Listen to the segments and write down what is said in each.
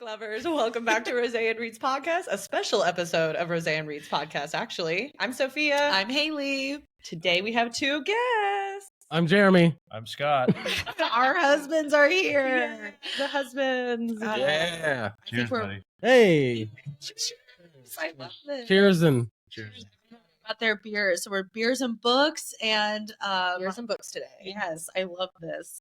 lovers, welcome back to Rose and Reed's podcast, a special episode of Rose and Reed's podcast, actually. I'm Sophia. I'm Haley. Today we have two guests. I'm Jeremy. I'm Scott. Our husbands are here. The husbands. Yeah. Cheers, buddy. Hey. I love this. Cheers and Cheers. About their beers. So we're beers and books and Here's some books today. yes, I love this.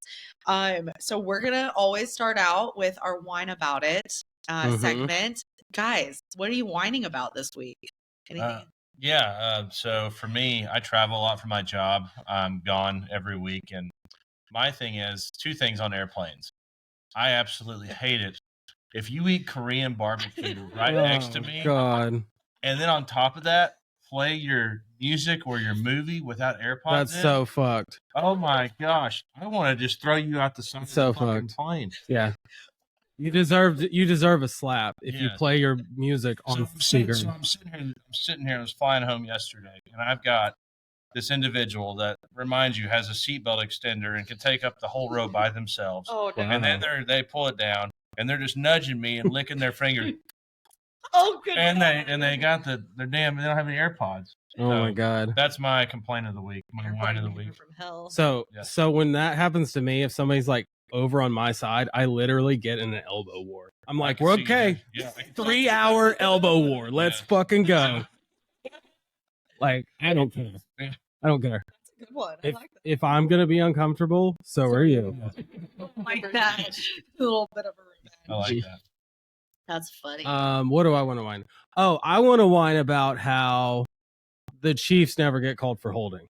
So we're gonna always start out with our wine about it Mhm. segment. Guys, what are you whining about this week? Anything? So for me, I travel a lot for my job. I'm gone every week. And my thing is two things on airplanes. I absolutely hate it. If you eat Korean barbecue right next to me, God, and then on top of that, play your music or your movie without AirPods that's in, so fucked. oh my gosh. I want to just throw you out the side of So the fucking fucked. plane. Yeah. You deserve a slap if you Yes. play your music So on I'm sitting, speaker. I'm sitting here. I was flying home yesterday, and I've got this individual that reminds you has a seatbelt extender and can take up the whole row by themselves. Oh, no. Wow. And then they pull it down, and they're just nudging me and licking their finger, Oh, good. and they got their damn. They don't have any AirPods. Oh my God. That's my complaint of the week. My wine of the week. From hell. So Yeah. so when that happens to me, if somebody's like over on my side, I literally get in an elbow war. I'm I like, can we're see you okay. there. Yeah. 3-hour elbow war. Let's Yeah. fucking go. Like, I don't care. Yeah. I don't care. That's a good one. I like that. If I'm gonna be uncomfortable, so are you. Like that. A little bit of a revenge. I like that. That's funny. What do I want to whine? Oh, I want to whine about how the Chiefs never get called for holding.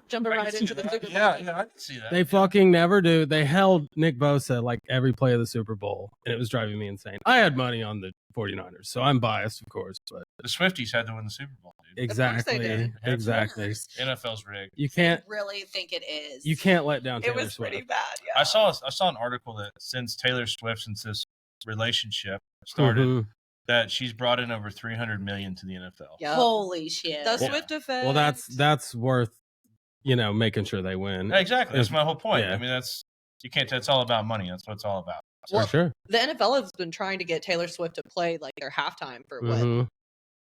Jumping right into the Super Bowl. Yeah, I can see that. They fucking never do. They held Nick Bosa like every play of the Super Bowl, and it was driving me insane. I had money on the 49ers, so I'm biased, of course, but The Swifties had to win the Super Bowl, dude. exactly, did. exactly. NFL's rigged. You can't, really think it is. you can't let down It Taylor was Swift. pretty bad, yeah. I saw an article that since this relationship started, Mhm. that she's brought in over 300 million to the NFL. Yeah. Holy shit. The Yeah. Swift effect. Well, that's worth, making sure they win. Yeah, exactly. That's my whole point. Yeah. I mean, that's all about money. That's what it's all about. For Well, sure. the NFL has been trying to get Taylor Swift to play like their halftime for what, Mhm.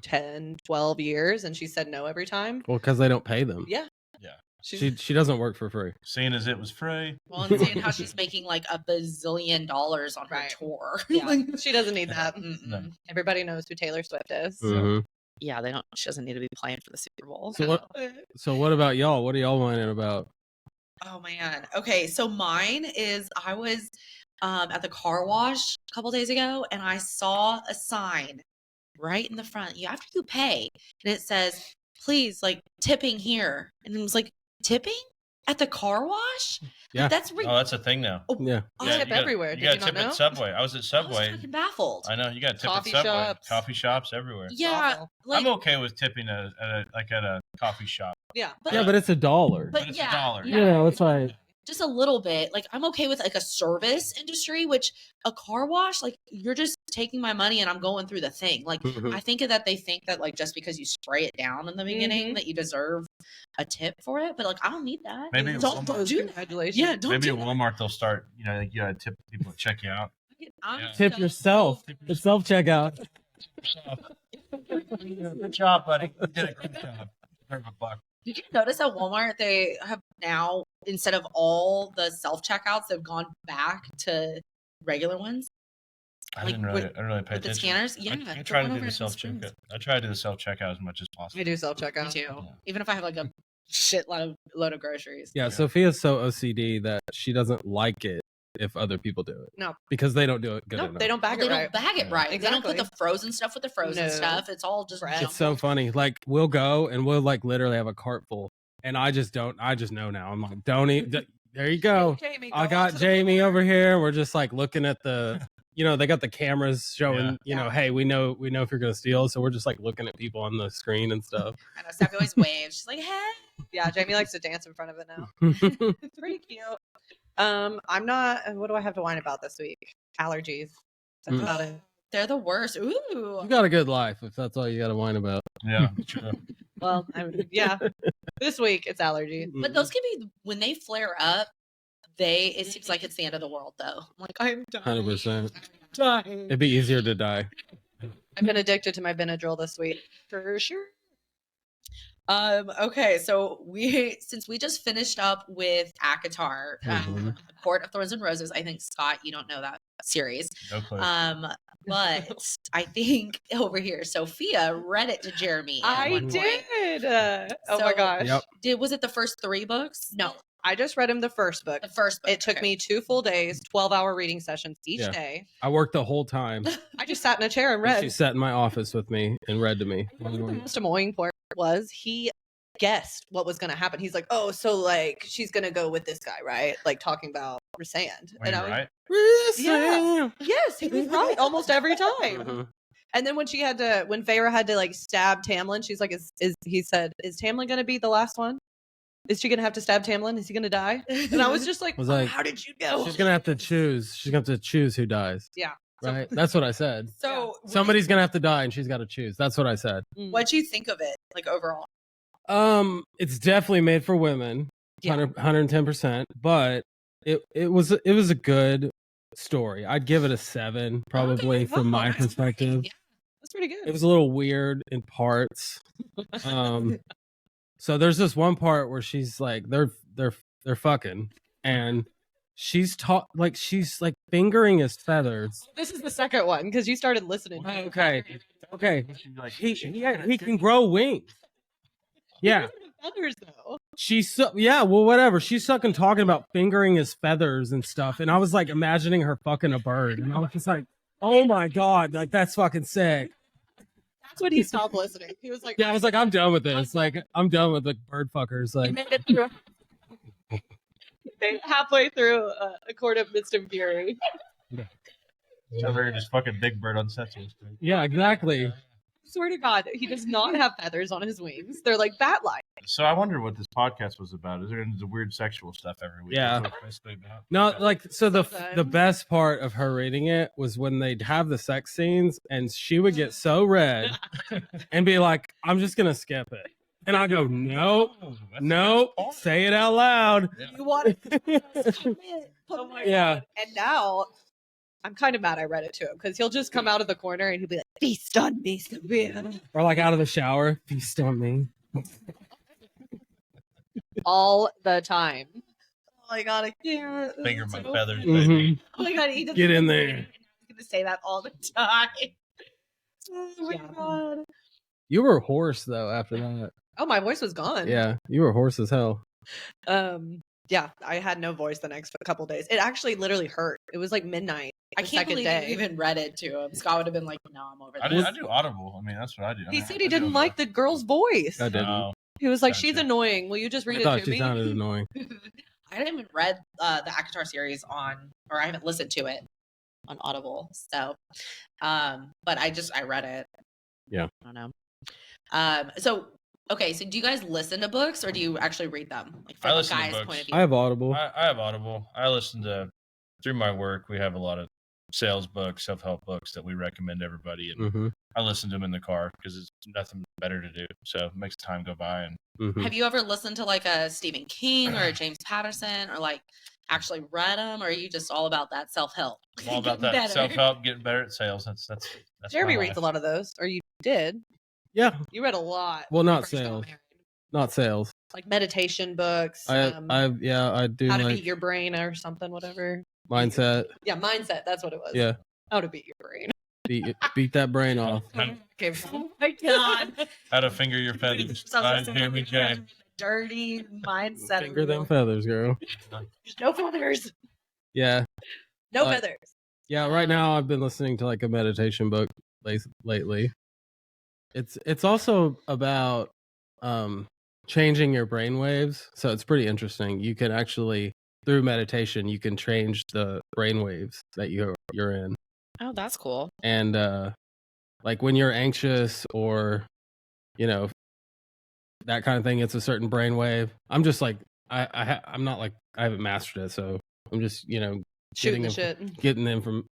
10, 12 years, and she said no every time. Well, because they don't pay them. Yeah. Yeah. She doesn't work for free. Seeing as it was free. Well, and seeing how she's making like $1 bazillion on her Right. tour. Yeah, she doesn't need that. Mm-mm. No. Everybody knows who Taylor Swift is. Mhm. Yeah, they don't. She doesn't need to be playing for the Super Bowl. So what? So what about y'all? What are y'all whining about? Oh man. Okay, so mine is I was at the car wash a couple days ago, and I saw a sign right in the front. You after you pay, and it says, "Please, like tipping here," and it was like tipping at the car wash. Yeah. Like, that's Oh, that's a thing now. Yeah. I Yeah, tip you gotta- everywhere. You Did got you to not tip know? at Subway. I was at I was Subway. fucking baffled. I know you got to tip Coffee at Subway. shops. Coffee shops everywhere. Yeah, awful. like I'm okay with tipping at a coffee shop. Yeah. But- Yeah, but it's $1. but it's yeah, $1. yeah. You know, it's like just a little bit. Like I'm okay with like a service industry, which a car wash, like you're just taking my money and I'm going through the thing. Like Mhm. I think that they think that like just because you spray it down in the beginning that you deserve a tip for it, but like I don't need that. Maybe at don't Walmart. do that. Congratulations. Yeah, don't Maybe do at that. Walmart they'll start. You got to tip people to check you out. I'm Yeah. tip so- yourself. It's self checkout. Good job, buddy. You did a great job. Deserve a buck. Did you notice at Walmart they have now instead of all the self checkouts, they've gone back to regular ones I Like, didn't really pay with the attention. scanners? Yeah, I the try to one do over the in self Springs. checkout. I try to do the self checkout as much as possible. I do self Me checkout. too. Yeah. Even if I have like a load of groceries. Yeah, Yeah. Sophia's so OCD that she doesn't like it if other people do it. No. Because they don't do it good No, enough. they don't Well, bag they it don't right. bag it right. They don't put Exactly. the frozen stuff with the frozen No. stuff. It's all just Fresh. It's so funny. Like we'll go and we'll like literally have a cart full, and I just know now. I'm like, don't eat. There you go. Jamie, I go got onto the Jamie floor. over here. We're just like looking at the, they got the cameras showing, Yeah. hey, we know if you're gonna steal, so we're just like looking at people on the screen and stuff. I know Steffi always waves. She's like, hey. Yeah, Jamie likes to dance in front of it now. It's pretty cute. I'm not. What do I have to whine about this week? Allergies. That's Mm. about it. They're the worst. Ooh. You got a good life if that's all you got to whine about. Yeah, true. Well, yeah. This week it's allergies. But those can be when they flare up. It seems like it's the end of the world, though. I'm like, I'm done. 100%. It'd be easier to die. I've been addicted to my Benadryl this week for sure. Okay, so since we just finished up with ACOTAR, Mhm. Court of Thorns and Roses. I think Scott, you don't know that series. No clue. But I think over here, Sophia read it to Jeremy. at I one point. did. Oh my So- gosh. Yep. Was it the first 3 books? No, I just read him the first book. the first book. It took okay. me 2 full days, 12-hour reading sessions each Yeah. day. I worked the whole time. I just sat in a chair and She read. sat in my office with me and read to me. The most annoying part was he guessed what was going to happen. He's like, "Oh, so like she's going to go with this guy, right?" Like talking about Rysand. Were you I was, right? Yeah. Yes, he was right almost every time. Mhm. And then when Feyre had to like stab Tamlin, she's like, "Is he said, is Tamlin going to be the last one? Is she going to have to stab Tamlin? Is he going to die?" And I was just like, Was like, "How did you know?" She's gonna have to choose. She's gonna have to choose who dies. Yeah. Right. That's what I said. So Somebody's gonna have to die, and she's got to choose. That's what I said. Mm. what'd you think of it, like overall? It's definitely made for women, Yeah. 110%. But it was a good story. I'd give it a 7, probably Okay. from Oh, my that's great. perspective. Yeah. That's pretty good. It was a little weird in parts. So there's this one part where she's like, they're fucking, and she's she's like fingering his feathers. This is the second one because you started listening. Okay. He can grow wings. Yeah. Feathers though. Well, whatever. She's fucking talking about fingering his feathers and stuff, and I was like imagining her fucking a bird, and I was just like, oh my god, like that's fucking sick. That's when he stopped listening. He was like, Yeah, I was like, I'm done with this. Like, I'm done with the bird fuckers. He Like, made it through. Halfway through A Court of Mist and Fury. Over here, just fucking Big Bird on Sesame Street. yeah, exactly. Swear to God, he does not have feathers on his wings. They're like bat-like. So I wonder what this podcast was about. Is there the weird sexual stuff every week? Yeah. That's what it's basically about. No, like, so the Sometimes. best part of her reading it was when they'd have the sex scenes, and she would get so red and be like, "I'm just gonna skip it," and I go, "Nope, Oh, that's- nope, say it out loud." You want Oh my Yeah. And now I'm kind of mad I read it to him because he'll just come out of the corner and he'll be like, "Feast on me, Sabrina." Or like out of the shower, feast on me. All the time. Oh my god, I can't. Finger my So- feathers, Mhm. baby. Oh my god, he doesn't Get in there. He's gonna say that all the time. Oh my Yeah. god. You were hoarse though after that. Oh, my voice was gone. Yeah, you were hoarse as hell. Yeah, I had no voice the next couple days. It actually literally hurt. It was like midnight. I the can't second believe day. you even read it to him. Scott would have been like, "No, I'm over I this." do Audible. I mean, that's what I do. He said he didn't like the girl's voice. I didn't. No. He was like, Gotcha. "She's annoying. Will you just read I it thought to she me?" sounded annoying. I haven't even read the ACOTAR series or I haven't listened to it on Audible. So, but I read it. Yeah. I don't know. So do you guys listen to books or do you actually read them? Like I from a listen to guy's books. point of view. I have Audible. I have Audible. I listen to, through my work, we have a lot of sales books, self-help books that we recommend to everybody. And Mm-hmm. I listen to them in the car because it's nothing better to do. So it makes time go by. And Mm-hmm. Have you ever listened to like a Stephen King or a James Patterson or like actually read them, or are you just all about that self-help? I'm all about Getting that better? self-help, getting better at sales. That's Jeremy my reads a life. lot of those, or you did. Yeah, You read a lot. well, when you not first got sales, married. not sales. Like meditation books. I do How to like beat your brain or something, whatever. mindset. Yeah, mindset. That's what it was. Yeah, How to beat your brain. beat that brain off. Okay. Oh my god. How to finger your feathers. by Jeremy J. Dirty mindset. Finger them feathers, girl. No feathers. Yeah, No Uh, feathers. yeah. Right now, I've been listening to like a meditation book lately. It's also about changing your brain waves, so it's pretty interesting. You can actually, through meditation, you can change the brain waves that you're in. Oh, that's cool. And like when you're anxious or that kind of thing, it's a certain brain wave. I'm just like I'm not like, I haven't mastered it, so I'm just Shooting the getting shit. getting them from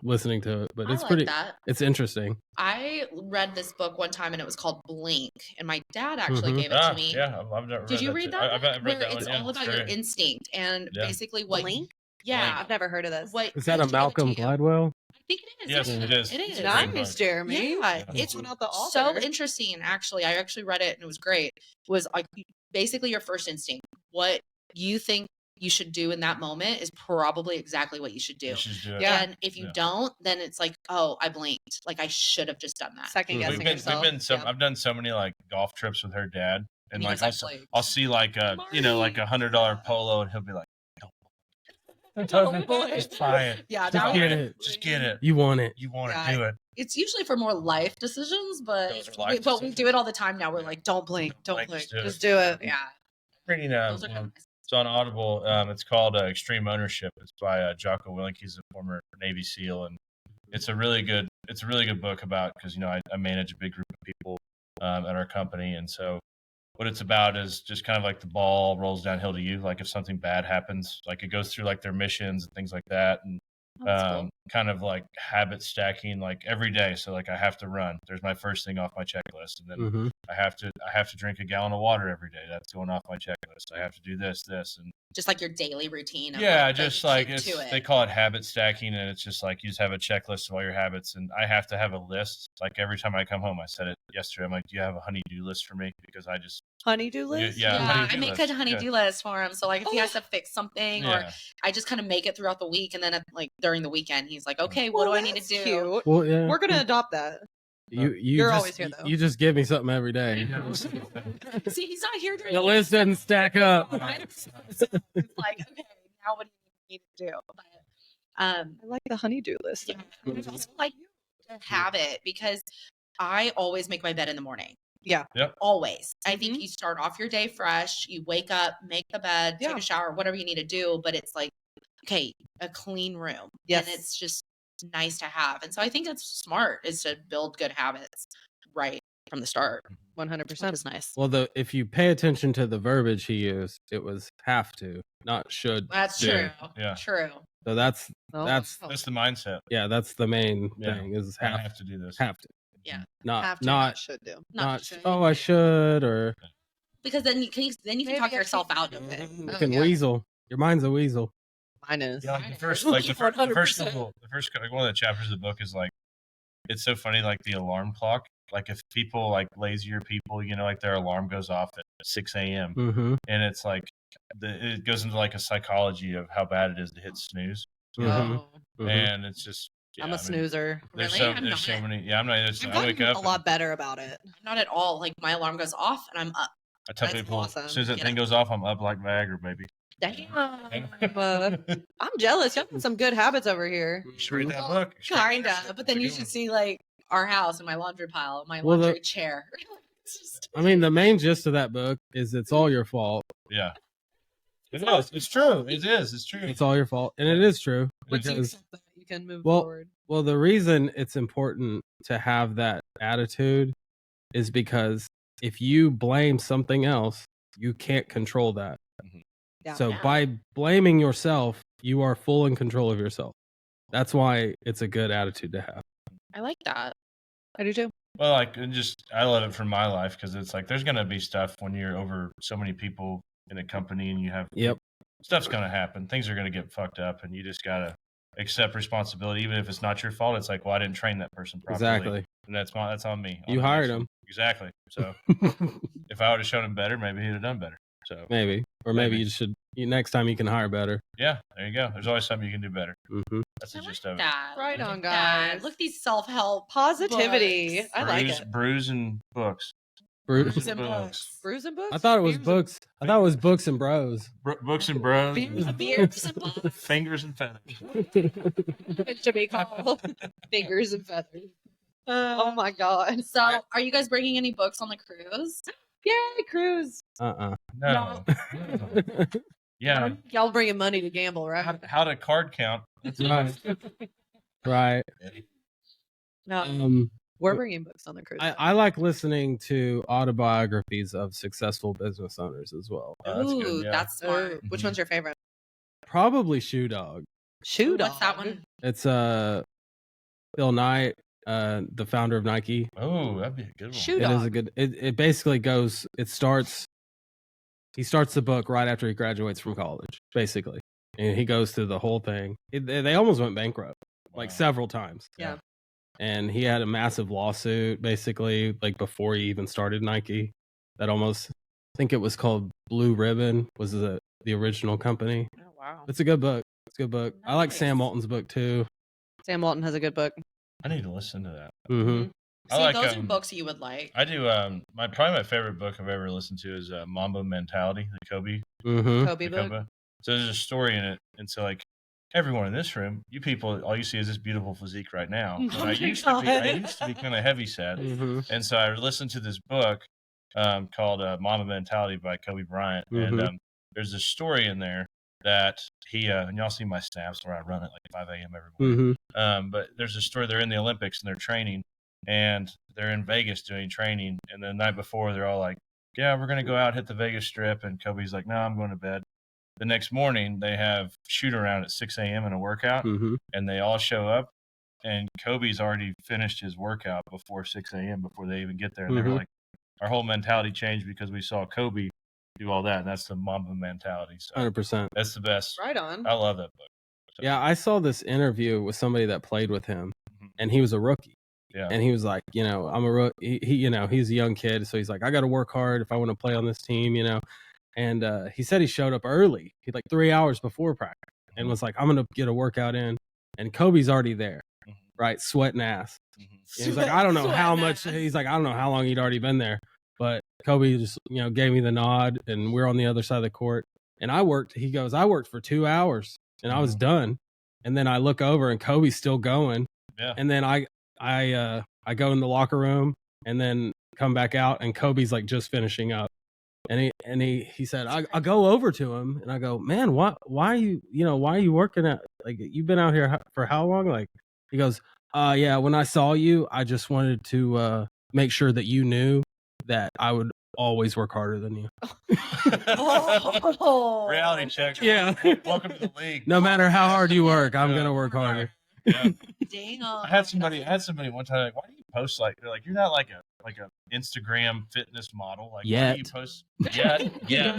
listening to it. But I it's like pretty, that. it's interesting. I read this book one time and it was called Blink, and my dad actually Mhm. gave it to me. Yeah, I've never Did you read too. that? I've book? read Where that one. it's Yeah, all about it's your great. instinct and Yeah. basically what. Blink? Yeah. I've never heard of this. What Is that a he gave it to Malcolm you. Gladwell? think it is. Yes, yeah. it is. It It's is. a great Nice, book. Jeremy. Yeah, It's it's out the so author. interesting. Actually, I actually read it and it was great. Was like basically your first instinct. What you think you should do in that moment is probably exactly what you should do. You should just do it. Yeah. And if you Yeah. don't, then it's like, oh, I blinked. Like I should have just done that. Second We've guessing We've yourself. been so Yeah. I've done so many like golf trips with her dad, and And he like was like, I'll see like a like $100 polo, and he'll be like, Don't blink. just buy it, Yeah, Just that get was- it. just get it. You want it. You want Yeah. to do it. It's usually for more life decisions, but Those are life but we do decisions. it all the time now. We're like, don't blink, don't Like, blink. just do it. Just do it. Yeah, Reading those are it's on Audible. It's called Extreme Ownership. It's by Jocko Willink. He's a former Navy SEAL, and it's a really good book about, because I manage a big group of people at our company, and so what it's about is just kind of like the ball rolls downhill to you. Like if something bad happens, like it goes through like their missions and things like that, and That's cool. kind of like habit stacking, like every day. So like I have to run. There's my first thing off my checklist, and then Mm-hmm. I have to drink a gallon of water every day. That's going off my checklist. I have to do this, and Just like your daily routine. Of yeah, like, that just you like keep to they it. call it habit stacking, and it's just like you just have a checklist of all your habits, and I have to have a list. Like every time I come home, I said it yesterday. I'm like, do you have a honey-do list for me? Because I just Honey-do list? yeah, Yeah, honey-do I make list. a honey-do list for him. So like if he has to fix something, or yeah. I just kind of make it throughout the week, and then like during the weekend, he's like, okay, what Well, do I need to that's do? Cute. Well, yeah. We're gonna adopt that. You You're just, always here, though. You just give me something every day. See, he's not here during The list doesn't stack up. It's like, okay, now what do you need to do? But, I like the honey-do list. yeah, it's also like to have it, because I always make my bed in the morning. Yeah. Yep. Always. I think Mhm. you start off your day fresh, you wake up, make the bed, Yeah. take a shower, whatever you need to do, but it's like, okay, a clean room. Yes. And it's just nice to have. And so I think it's smart is to build good habits right from the start. 100%. Which is nice. Well, if you pay attention to the verbiage he used, it was have to, not should. That's do. true. Yeah. True. So that's Oh, that's wow. That's the mindset. that's the main Yeah. thing is I have have to do this. have to. Yeah. Not Have to, not should do. not. should. Oh, I should or Because then you can Maybe talk I yourself should. out of it. you Oh, can yeah. weasel. Your mind's a weasel. Mine is. Yeah, like the first, 100%. like one of the chapters of the book is like, it's so funny, like the alarm clock. Like if people like lazier people, like their alarm goes off at 6 a.m. Mm-hmm. and it's like it goes into like a psychology of how bad it is to hit snooze, Mhm. Oh, and it's just I'm yeah, a snoozer. There's Really? so there's so not. many. Yeah, I'm not. I've I wake gotten up. a lot better about it. I'm not at all. Like my alarm goes off and I'm up. I tell That's people awesome. as soon as that You thing know. goes off, I'm up like Viagra, baby. Damn. I'm jealous. You have some good habits over here. You should read that book. You should read Kinda. that. But then you It's a should good see like our house and my laundry pile, my Well, laundry chair. It's just I mean, the main gist of that book is it's all your fault. one. Yeah. It is. It's true. It is. It's true. It's all your fault, and it is true Once you because accept that, you can move Well- forward. well, the reason it's important to have that attitude is because if you blame something else, you can't control that. Yeah. So Yeah. by blaming yourself, you are full in control of yourself. That's why it's a good attitude to have. I like that. I do too. Well, like I love it from my life because it's like there's gonna be stuff when you're over so many people in a company and you have Yep. stuff's gonna happen. Things are gonna get fucked up, and you just gotta accept responsibility, even if it's not your fault. It's like, well, I didn't train that person properly, Exactly. and that's on me. You On the hired next him. one. Exactly. So if I would have shown him better, maybe he'd have done better. So Maybe. Or maybe Maybe. you should, next time you can hire better. yeah, there you go. There's always something you can do better. Hmm That's I the like gist of it. that. Right Look on, at that. guys. Look at these self-help Positivity. books. I like it. Brews and books. Bruce. Books and Books. books. Brews and books? I thought it was Beers and- books. I thought it was books and bros. Books and bros. Beers and books. Fingers and feathers. It should be called Fingers and Feathers. Oh my god. So, are you guys bringing any books on the cruise? Yay, cruise. Uh-uh. No. Yeah. Y'all bringing money to gamble, right? How to card count. That's Right. Right. No. We're bringing books on the cruise. I like listening to autobiographies of successful business owners as well. That's good, Ooh, yeah. that's smart. Oh, which one's your favorite? Probably Shoe Dog. Shoe What's that Dog. one? It's Phil Knight, the founder of Nike. Oh, that'd be a good one. Shoe It is Dog. a good. It basically goes. It starts. He starts the book right after he graduates from college, basically, and he goes through the whole thing. They almost went bankrupt. like Wow. several times. Yeah. And he had a massive lawsuit basically like before he even started Nike. That almost, I think it was called Blue Ribbon was the original company. Oh wow. It's a good book. It's a good book. I like Sam Nice. Walton's book too. Sam Walton has a good book. I need to listen to that. Mm-hmm. I See, like, those are books you would like. I do. Probably my favorite book I've ever listened to is Mamba Mentality, the Kobe. Mm-hmm. Kobe book. Kobe. So there's a story in it, and so like everyone in this room, you people, all you see is this beautiful physique right now. Oh But my I used God. to be kind of heavy set, Mm-hmm. and so I listened to this book called Mamba Mentality by Kobe Bryant, and Mhm. there's a story in there that he and y'all see my snaps where I run at like 5 a.m. every morning. Mm-hmm. But there's a story. They're in the Olympics and they're training, and they're in Vegas doing training. And the night before, they're all like, "Yeah, we're gonna go out hit the Vegas Strip." And Kobe's like, "No, I'm going to bed." The next morning, they have shoot around at 6 a.m. in a workout, Mm-hmm. and they all show up. And Kobe's already finished his workout before 6 a.m. before they even get there. And they were Mhm. like, "Our whole mentality changed because we saw Kobe do all that." And that's the Mamba mentality. So 100%. that's the best. Right on. I love that book. So, Yeah, I saw this interview with somebody that played with him, Mhm. and he was a rookie. yeah. And he was like, I'm a rookie. He he's a young kid, so he's like, I got to work hard if I want to play on this team, And he said he showed up early, like 3 hours before practice, and Mhm. was like, I'm gonna get a workout in. And Kobe's already there, Mhm. right, sweating ass. Mhm. And he's like, I don't know how Sweating much. ass. He's like, I don't know how long he'd already been there, but Kobe just gave me the nod, and we're on the other side of the court. And I worked. He goes, I worked for 2 hours, and I was Mhm. done. And then I look over, and Kobe's still going. Yeah. And then I go in the locker room, and then come back out, and Kobe's like just finishing up. And he said, I go over to him, and I go, man, why are you working at, like, you've been out here for how long? Like, he goes, yeah, when I saw you, I just wanted to make sure that you knew that I would always work harder than you. Oh. Reality check. Yeah. Welcome to the league. No matter how hard you work, I'm Yeah. gonna work harder. Yeah. Dang. I had somebody one time like, why do you post like, they're like, you're not like a Instagram fitness model, like why do you Yet. post yeah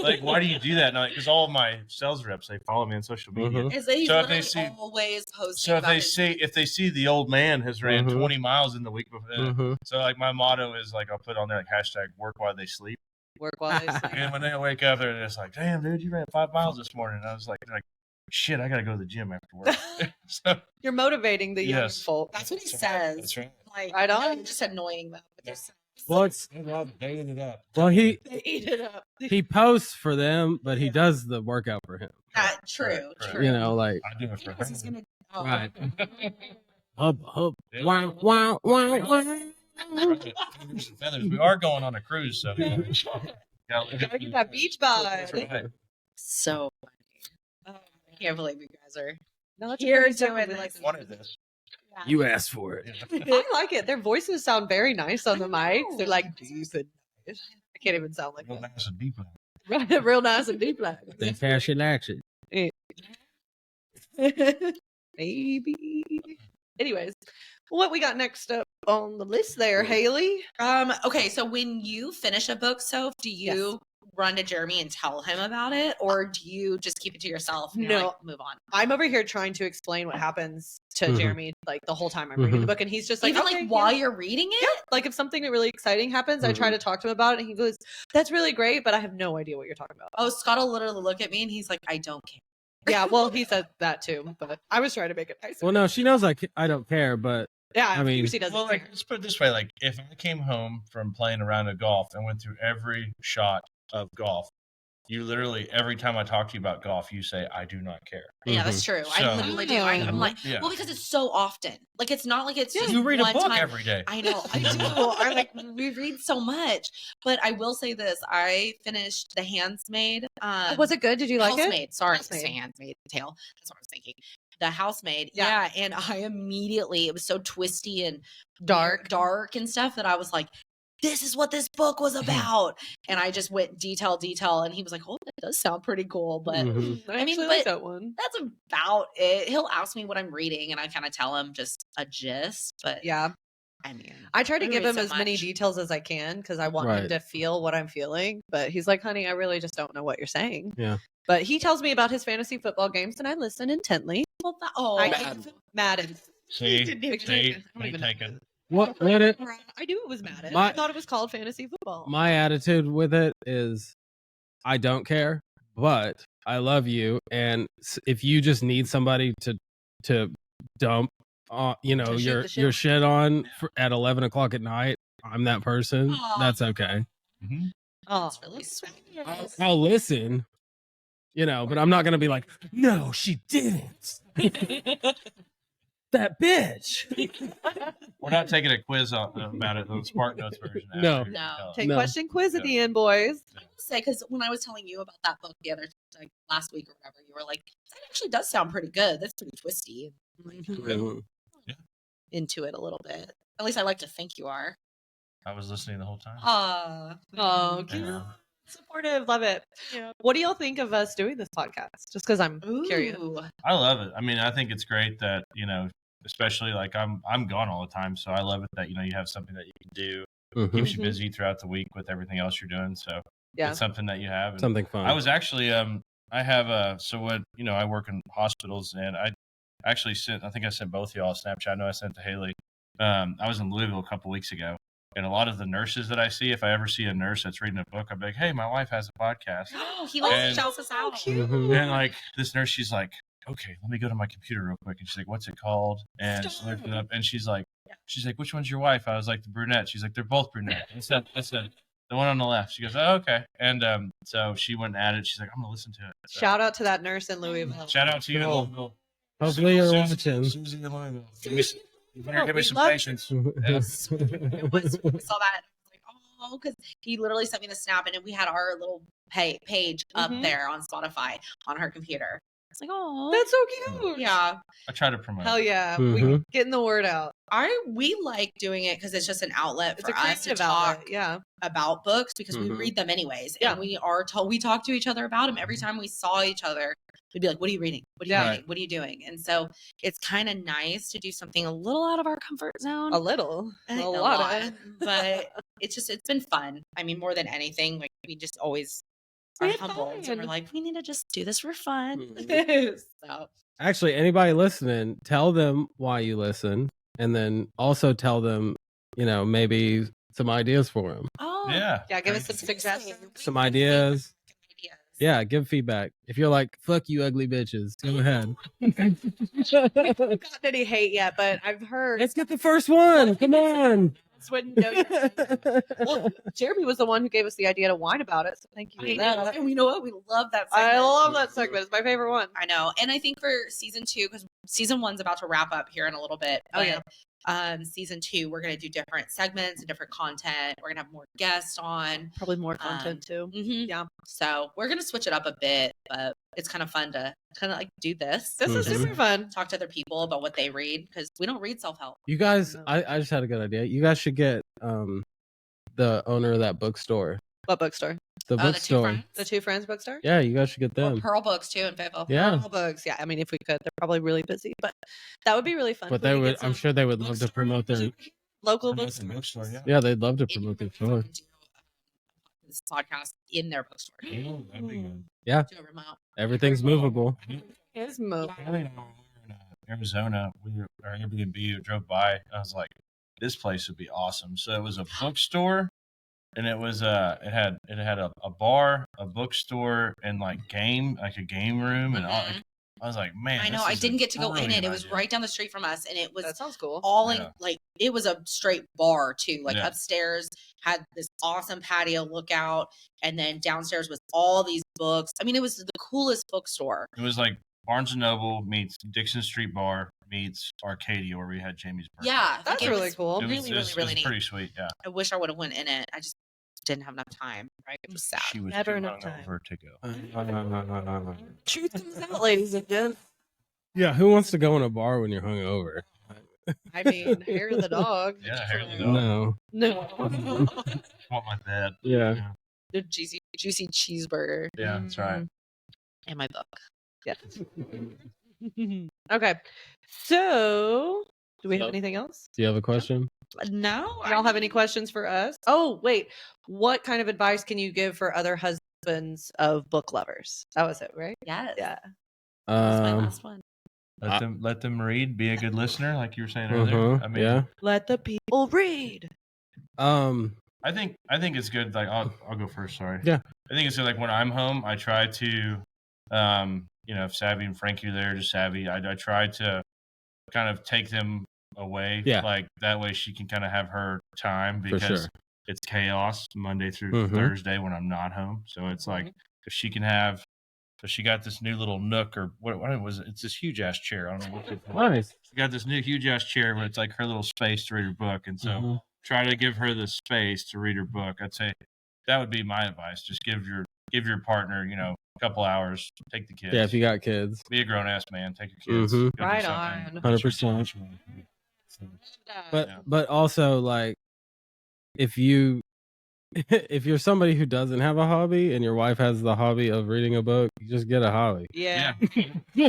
like why do you do that? Because all of my sales reps, they follow me on social media. Mhm. Is that he's So if they literally see- always posting. So if about his- they see the old man has ran Mhm. 20 miles in the week before, Mhm. so like my motto is like I'll put on there like hashtag work while they sleep. Work while they sleep. And when they wake up, they're just like, damn, dude, you ran 5 miles this morning. And I was like, shit, I gotta go to the gym after work. So You're motivating the young Yes. folk. That's what he That's right. says. That's right. Like, Right no, on. you're just annoying them. But Yeah. they're Well, it's Dating it up. well he eat it up. he posts for them, but he does the workout for him. True. Correct. True. Like, I do it for Because he's her. gonna. Oh. right. Hub, Yeah. wow, wow, wow, wow. Feathers. We are going on a cruise, so Gotta get that beach vibe. That's right. So funny. Oh, I can't believe you guys are. No, that's Here pretty doing dope. this. Like, Wanted this. You asked for it. Yeah. I like it. Their voices sound very nice on the mics. They're like deep and nice. I can't even sound like Real that. nice and deep. Right, real nice and deep like. They passion action. Maybe. Anyways, what we got next up on the list there, Haley? Okay, so when you finish a book, Soph, do you run to Jeremy and tell him about it, or do you just keep it to yourself and you're No. like, move on? I'm over here trying to explain what happens to Mhm. Jeremy like the whole time I'm reading the Mhm. book, and he's just like, Even okay, like yeah. while you're reading it? Yeah, like if something really exciting happens, I try to talk to him about it, and he goes, "That's really great, but I have no idea what you're talking about." Oh, Scott will literally look at me and he's like, I don't care. Yeah, well, he said that too, but I was trying to make it nice. Well, no, she knows I don't care, but yeah, I mean- she doesn't. Well, like care. let's put it this way: like if I came home from playing a round of golf and went through every shot of golf, you literally every time I talk to you about golf, you say I do not care. Yeah, that's true. I So- literally do. I'm like, Yeah. well, because it's so often. Like, it's not like it's just You read a one book time. every day. I know, I do. I like we read so much. But I will say this: I finished The Handmaid. Was it good? Did you like it? Housemaid. Sorry, Housemaid. Handmaid Tale. That's what I was thinking. The Housemaid. Yeah. Yeah, and I immediately it was so twisty and Dark. dark and stuff that I was like, this is what this book was about. And I just went detail, and he was like, oh, that does sound pretty cool, but. Mhm. I mean, actually like but- that one. That's about it. He'll ask me what I'm reading, and I kind of tell him just a gist. But Yeah, I mean, I try to I give read him so as many much. details as I can because I want him Right. to feel what I'm feeling. But he's like, honey, I really just don't know what you're saying. Yeah. But he tells me about his fantasy football games, and I listen intently. Oh, Madden. See, didn't even see, take it. I don't point even know. taken. What it? I knew it was Madden. My- I thought it was called fantasy football. My attitude with it is, I don't care, but I love you, and if you just need somebody to dump, To shoot the shit your on. shit on at 11 o'clock at night, I'm that person. Aw. That's okay. Mhm. Oh, That's really sweet. I'll listen, but I'm not gonna be like, no, she didn't. That bitch. We're not taking a quiz about it, the Spark Notes version. No. after. No. Take No. question quiz at Yeah. the end, boys. I will say, because when I was telling you about that book the other, like last week or whatever, you were like, that actually does sound pretty good. That's pretty twisty. I'm like, Mhm. into it a little bit. At least I like to think you are. I was listening the whole time. Oh, cute. Yeah. Supportive. Love it. What do y'all think of us doing this podcast? Just because I'm curious. Ooh. I love it. I mean, I think it's great that especially like I'm gone all the time, so I love it that you have something that you can do, Mhm. keeps you Mhm. busy throughout the week with everything else you're doing. So Yeah. it's something that you have. And Something fun. I was actually I have so what I work in hospitals, and I actually sent, I think I sent both of y'all a Snapchat. I know I sent to Haley. I was in Louisville a couple weeks ago, and a lot of the nurses that I see, if I ever see a nurse that's reading a book, I'm like, hey, my wife has a podcast. He like And- shouts us out. Mhm. And like this nurse, she's like, okay, let me go to my computer real quick. And she's like, what's it called? And she looked it up, and she's like, which one's your wife? I was like, the brunette. She's like, they're both brunette. I said, the one on the left. She goes, oh, okay. And so she went at it. She's like, I'm gonna listen to it. So, Shout out to that nurse in Louisville. shout out to you. Cool. Louisville. Hopefully you're Susie watching. Susie in Louisville. You better give me We some love you. patience. It was when I saw that. I was like, oh, because he literally sent me the snap, and we had our little page up Mhm. there on Spotify on her computer. It's like, oh, That's so cute. yeah. I try to promote. Hell yeah. Mhm. We getting the word out. We like doing it because it's just an outlet It's for a us to creative talk outlet. Yeah. about books because we Mhm. read them anyways. Yeah. And we talk to each other about them every time we saw each other. We'd be like, what are you reading? What are you Yeah. reading? What are you doing? And so it's kind of nice to do something a little out of our comfort zone. A little. I think A lot. but it's been fun. I mean, more than anything, like we just always We are had humbled. And fun. we're like, we need to just do this for fun. So Actually, anybody listening, tell them why you listen, and then also tell them, maybe some ideas for them. oh Yeah. Yeah, give us Great. some suggestions. Some ideas. Good ideas. Yeah, give feedback. If you're like, fuck you, ugly bitches, go ahead. Haven't gotten any hate yet, but I've heard. Let's get the first one. Come on. It's when no, well, Jeremy was the one who gave us the idea to whine about it. So thank you. I for know. that. And we know what? We love that I segment. love that segment. It's my favorite one. I know. And I think for season 2, because season 1's about to wrap up here in a little bit. Oh, yeah. Season 2, we're going to do different segments and different content. We're going to have more guests on. Probably more content too. Mhm. Yeah. So we're going to switch it up a bit, but it's kind of fun to kind of like do this. This is Mhm. super fun. Talk to other people about what they read because we don't read self-help. You guys, No. I just had a good idea. You guys should get the owner of that bookstore. What bookstore? The Oh, the Two bookstore. Friends? The Two Friends bookstore? Yeah, you guys should get Or them. Pearl Books too in Fayetteville. Yeah. All books. Yeah. I mean, if we could, they're probably really busy, but that would be really fun. But if we they could would, get I'm some sure they would love to promote their. local Promote books. the bookstore, yeah. Yeah, they'd love to Maybe promote their we store. can do this podcast in their bookstore. Oh, that'd be good. Do a remote. Everything's movable. Is mo. Haley and I were in Arizona. Our Airbnb drove by. And I was like, this place would be awesome. So it was a bookstore, and it was it had a bar, a bookstore, and like a game room, and all. Mhm. I was like, man, I know. this I is a didn't get to go in brilliant it. It was idea. right down the street from us, and it was That sounds cool. all in Yeah. like it was a straight bar too. Like Yeah. upstairs had this awesome patio lookout, and then downstairs was all these books. I mean, it was the coolest bookstore. It was like Barnes and Noble meets Dixon Street Bar meets Arcadia, where we had Jamie's birthday. Yeah, like, That's it really was cool. It was, really, it was, really it was neat. pretty sweet. Yeah, I wish I would have went in it. I just didn't have enough time. Right, I'm sad. she was Never too enough time. hungover to go. Truth comes out, ladies and gents. Yeah, who wants to go in a bar when you're hungover? I mean, hair of the dog. Yeah, hair of the dog. No. No. Want my bed. Yeah. The juicy cheeseburger Yeah, that's right. and my book. Yeah. Okay. So, do we have So- anything else? Do you have a question? No, Y'all have any questions for us? Oh, wait. What kind of advice can you give for other husbands of book lovers? That was it, right? Yes, Yeah. that's my Um, last one. Let them read. Be a good listener, like you were saying earlier. I mean, yeah. Let the people read. I think it's good. Like I'll go first. Sorry. Yeah. I think it's good. Like when I'm home, I try to, if Savvy and Frankie are there, just Savvy. I try to kind of take them away. Yeah. Like that way she can kind of have her time For because sure. it's chaos Monday through Mhm. Thursday when I'm not home. So it's like if she can have. So she got this new little nook or what was it? It's this huge ass chair. I don't know what it's called. Nice. She got this new huge ass chair where it's like her little space to read her book. And so Mhm. try to give her the space to read her book. I'd say that would be my advice. Just give your partner, a couple hours, take the kids. Yeah, if you got kids. Be a grown ass man, take your kids. Mhm. go do Right something. on. 100%. But Yeah. but also like if you're somebody who doesn't have a hobby and your wife has the hobby of reading a book, you just get a hobby. Yeah. Yeah.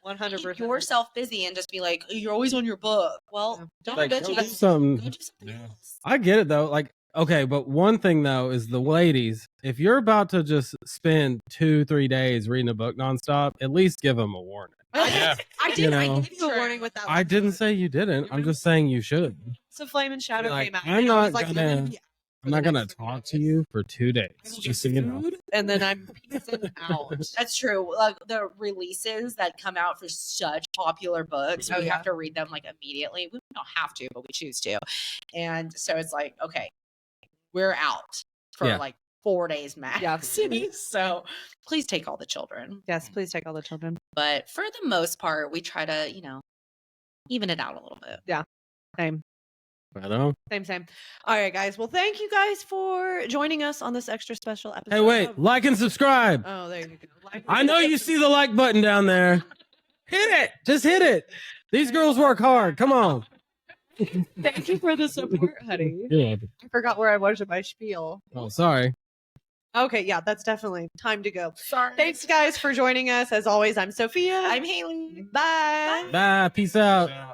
100%. Keep yourself busy and just be like, you're always on your book. Well, don't Like, go go to do something. Go do something Yeah. else. I get it though. Like, okay, but one thing though is the ladies, if you're about to just spend 2-3 days reading a book nonstop, at least give them a warning. Yeah. I did. You I know. gave you a warning with that. I didn't say you didn't. I'm just saying you should. So Flame and Shadow Like, came out. I'm and I was not like, gonna- "You're be I'm not gonna talk to you for 2 days. Just so you know. food," and then I'm piecing out. That's true. Like the releases that come out for such popular books, Oh, we yeah. have to read them like immediately. We don't have to, but we choose to. And so it's like, okay, we're out for Yeah. like 4 days max. Yeah. So please take all the children. Yes, please take all the children. But for the most part, we try to, even it out a little bit. Same. I know. Same. All right, guys. Well, thank you guys for joining us on this extra special episode. Hey, wait, of- like and subscribe. Oh, there you go. Like- I know you see the like button down there. Hit it. Just hit it. These girls work hard. Come on. Thank you for the support, honey. Yeah. I forgot where I was in my spiel. Oh, sorry. Okay, yeah, that's definitely time to go. Sorry. Thanks, guys, for joining us. As always, I'm Sophia. I'm Haley. Bye. Bye. Peace out. Yeah.